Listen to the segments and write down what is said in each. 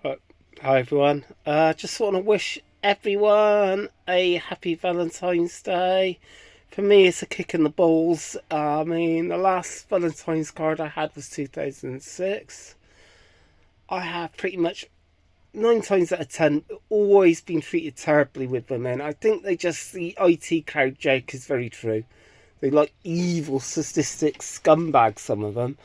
Right. Hi everyone. Just want to wish everyone a happy Valentine's Day. For me, it's a kick in the balls. The last Valentine's card I had was 2006. I have pretty much 9 times out of 10 always been treated terribly with women. I think the IT crowd joke is very true. They like evil, sadistic scumbags, some of them.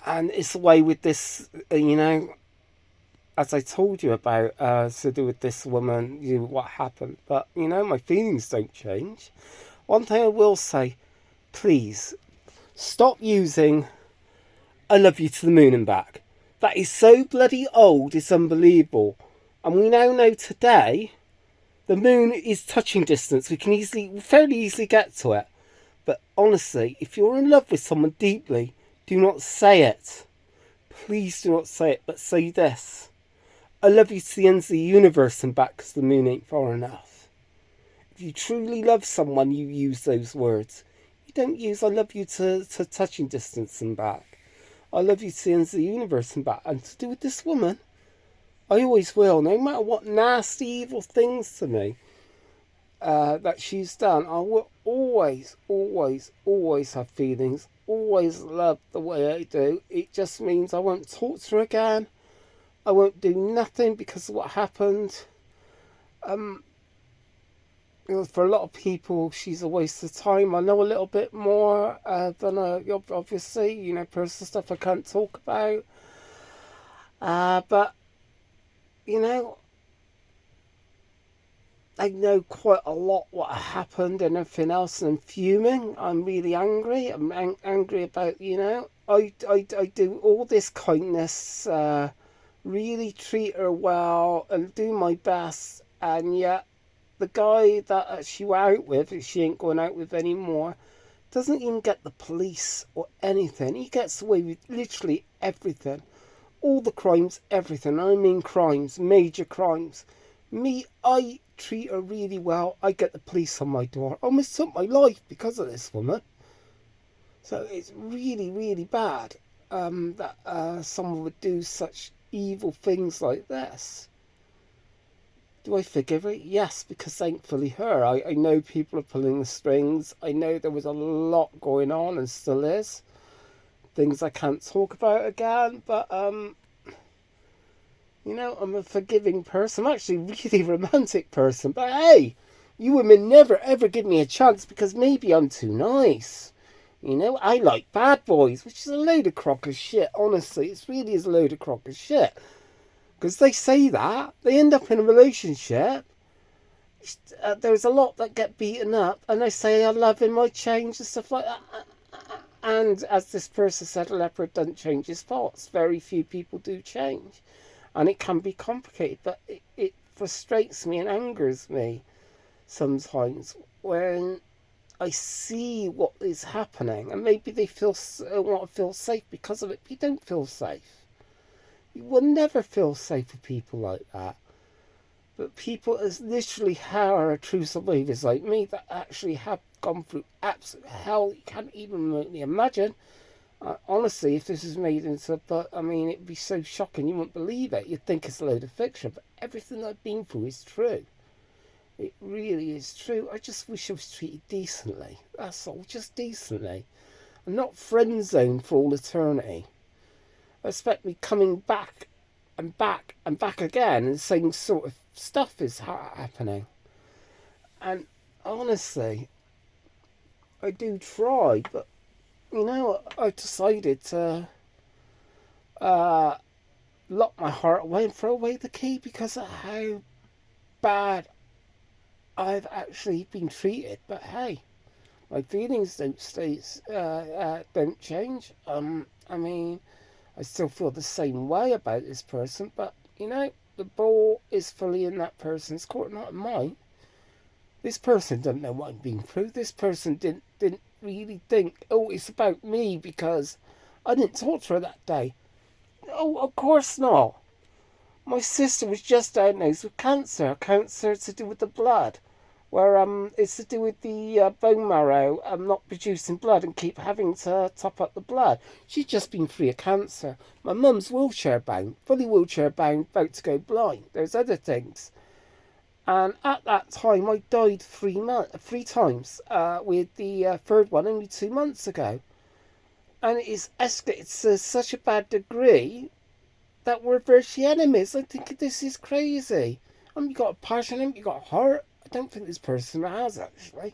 And it's the way with this, as I told you about, to do with this woman, what happened. But, my feelings don't change. One thing I will say, please, stop using I love you to the moon and back. That is so bloody old, it's unbelievable. And we now know today the moon is touching distance. We can fairly easily get to it. But honestly, if you're in love with someone deeply, do not say it. Please do not say it, but say this. I love you to the ends of the universe and back because the moon ain't far enough. If you truly love someone, you use those words. You don't use I love you to touching distance and back. I love you to the ends of the universe and back. And to do with this woman, I always will, no matter what nasty, evil things to me that she's done, I will always, always, always have feelings, always love the way I do. It just means I won't talk to her again. I won't do nothing because of what happened. For a lot of people, she's a waste of time. I know a little bit more than obviously, personal stuff I can't talk about. But, you know, I know quite a lot what happened and everything else, and I'm fuming. I'm really angry. I'm angry about, I do all this kindness, really treat her well and do my best, and yet the guy that she went out with, she ain't going out with anymore, doesn't even get the police or anything. He gets away with literally everything. All the crimes, everything. I mean crimes, major crimes. Me, I treat her really well. I get the police on my door. I almost took my life because of this woman. So it's really, really bad that someone would do such evil things like this. Do I forgive her? Yes, because thankfully her. I know people are pulling the strings. I know there was a lot going on and still is. Things I can't talk about again, but I'm a forgiving person. I'm actually a really romantic person. But hey, you women never ever give me a chance because maybe I'm too nice. I like bad boys, which is a load of crock of shit. Honestly, it really is a load of crock of shit. Because they say that, they end up in a relationship. There's a lot that get beaten up, and they say, I love him, I change, and stuff like that. And as this person said, a leopard doesn't change his spots. Very few people do change. And it can be complicated, but it frustrates me and angers me sometimes when I see what is happening. And maybe they want to feel safe because of it, but you don't feel safe. You will never feel safe with people like that. But people as literally are true survivors like me that actually have gone through absolute hell you can't even remotely imagine. Honestly, if this is made into, it'd be so shocking you wouldn't believe it. You'd think it's a load of fiction, but everything I've been through is true. It really is true. I just wish I was treated decently. That's all, just decently. I'm not friend zoned for all eternity. I expect me coming back and back and back again and the same sort of stuff is happening. And honestly, I do try, but I've decided to lock my heart away and throw away the key because of how bad I've actually been treated. But hey, my feelings don't change. I still feel the same way about this person, but the ball is fully in that person's court, not in mine. This person doesn't know what I'm being through. This person didn't really think, oh, it's about me because I didn't talk to her that day. Oh, of course not. My sister was just diagnosed with cancer to do with the blood. where it's to do with the bone marrow not producing blood and keep having to top up the blood. She's just been free of cancer. My mum's wheelchair bound, fully wheelchair bound, about to go blind. There's other things. And at that time, I died three times, with the third one only 2 months ago. And it's escalated to such a bad degree that we're virtually enemies. I think this is crazy. You got a passion, you got a heart. I don't think this person has, actually.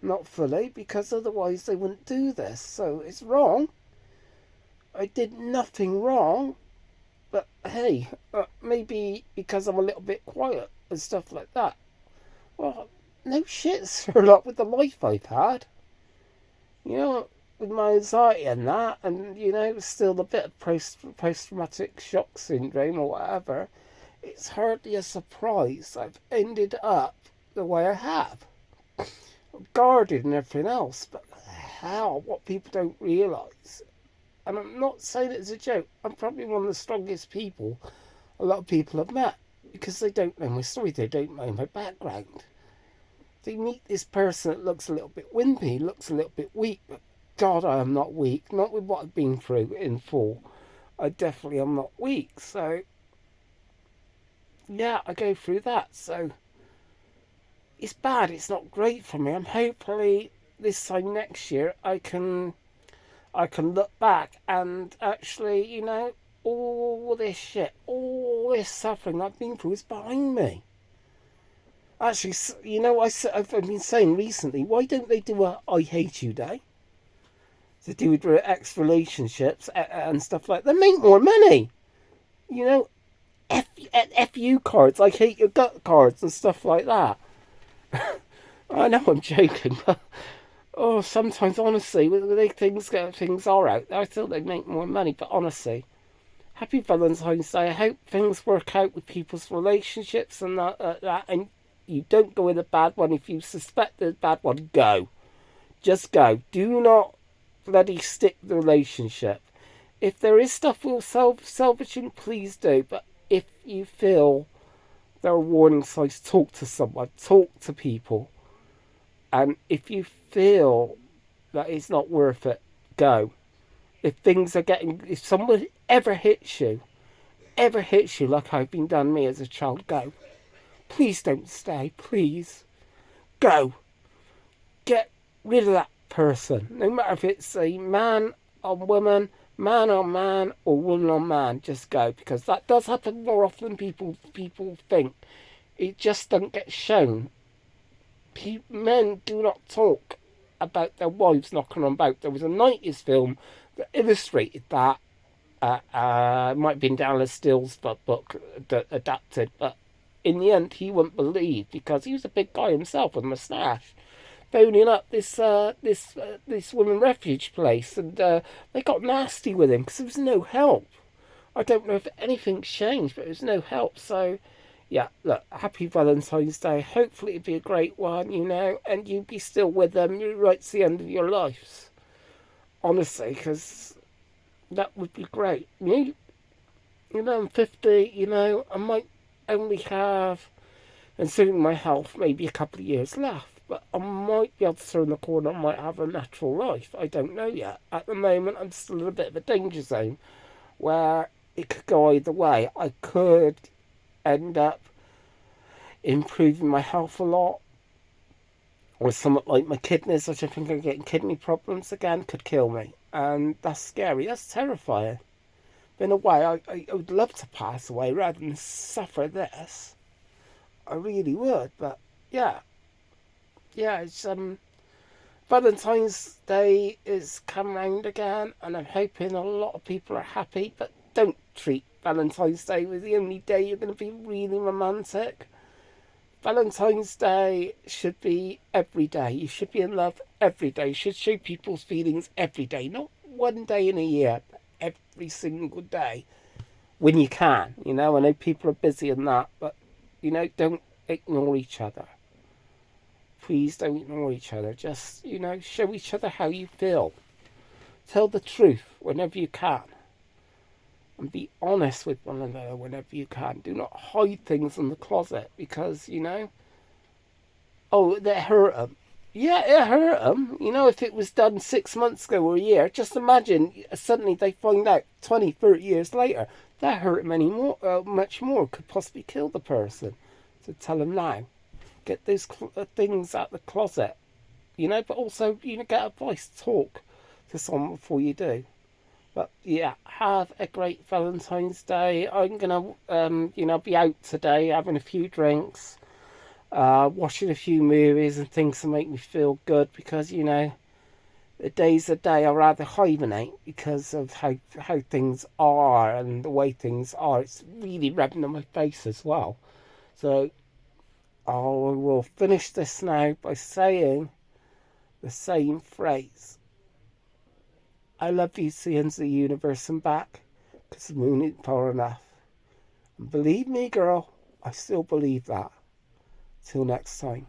Not fully, because otherwise they wouldn't do this. So it's wrong. I did nothing wrong. But hey, maybe because I'm a little bit quiet and stuff like that. Well, no shit, Sherlock, with the life I've had. You know, with my anxiety and that, and, still a bit of post-traumatic shock syndrome or whatever, it's hardly a surprise I've ended up the way I have. Guarded and everything else, but how? What people don't realise, and I'm not saying it as a joke, I'm probably one of the strongest people a lot of people have met, because they don't know my story, they don't know my background. They meet this person that looks a little bit wimpy, looks a little bit weak, but God, I am not weak. Not with what I've been through in full. I definitely am not weak. So, yeah, I go through that. So, it's bad. It's not great for me. I'm hopefully this time next year I can look back and actually, all this shit, all this suffering I've been through is behind me. Actually, I've been saying recently, why don't they do a I Hate You Day? To do with ex-relationships and stuff like that. They make more money. FU cards, I hate your gut cards and stuff like that. I know I'm joking, but sometimes honestly, when things are out, I feel they make more money. But honestly, happy Valentine's Day. I hope things work out with people's relationships and that, and you don't go in a bad one. If you suspect there's a bad one, go. Just go. Do not bloody stick the relationship. If there is stuff we'll salvaging, please do. But if you feel there are warning signs, talk to someone, talk to people. And if you feel that it's not worth it, go. If someone ever hits you like I've been done me as a child, go. Please don't stay, please. Go. Get rid of that person. No matter if it's a man on woman, man on man, or woman on man, just go. Because that does happen more often than people think. It just doesn't get shown. Men do not talk about their wives knocking on about. There was a 90s film that illustrated that. It might have been Dallas Still's book adapted, but in the end he wouldn't believe, because he was a big guy himself with a moustache, phoning up this women refuge place, and they got nasty with him because there was no help. I don't know if anything's changed, but there was no help. So, yeah, look, happy Valentine's Day. Hopefully it'll be a great one, and you'll be still with them right to the end of your lives. Honestly, because that would be great. I'm 50, I might only have, considering my health, maybe a couple of years left. But I might be able to turn the corner. I might have a natural life. I don't know yet. At the moment, I'm still in a bit of a danger zone where it could go either way. I could end up improving my health a lot, or something like my kidneys, which I think I'm getting kidney problems again, could kill me. And that's scary. That's terrifying. But in a way, I would love to pass away rather than suffer this. I really would. But yeah, it's Valentine's Day is come round again, and I'm hoping a lot of people are happy. But don't treat Valentine's Day as the only day you're going to be really romantic. Valentine's Day should be every day. You should be in love every day. You should show people's feelings every day, not one day in a year, but every single day when you can. I know people are busy and that, but don't ignore each other. Please don't ignore each other. Just, show each other how you feel. Tell the truth whenever you can. And be honest with one another whenever you can. Do not hide things in the closet, because, Oh, that hurt them. Yeah, it hurt them. You know, if it was done 6 months ago or a year, just imagine suddenly they find out 20, 30 years later that hurt them much more, could possibly kill the person. So tell them now, get those things out the closet, you know, but also, you know, get advice, talk to someone before you do. But yeah, have a great Valentine's Day. I'm gonna, you know, be out today having a few drinks, watching a few movies and things to make me feel good because, you know, the days a day I rather hibernate because of how things are and the way things are. It's really rubbing on my face as well. So I will finish this now by saying the same phrase. I love you, seeing the universe and back, because the moon ain't far enough. And believe me, girl, I still believe that. Till next time.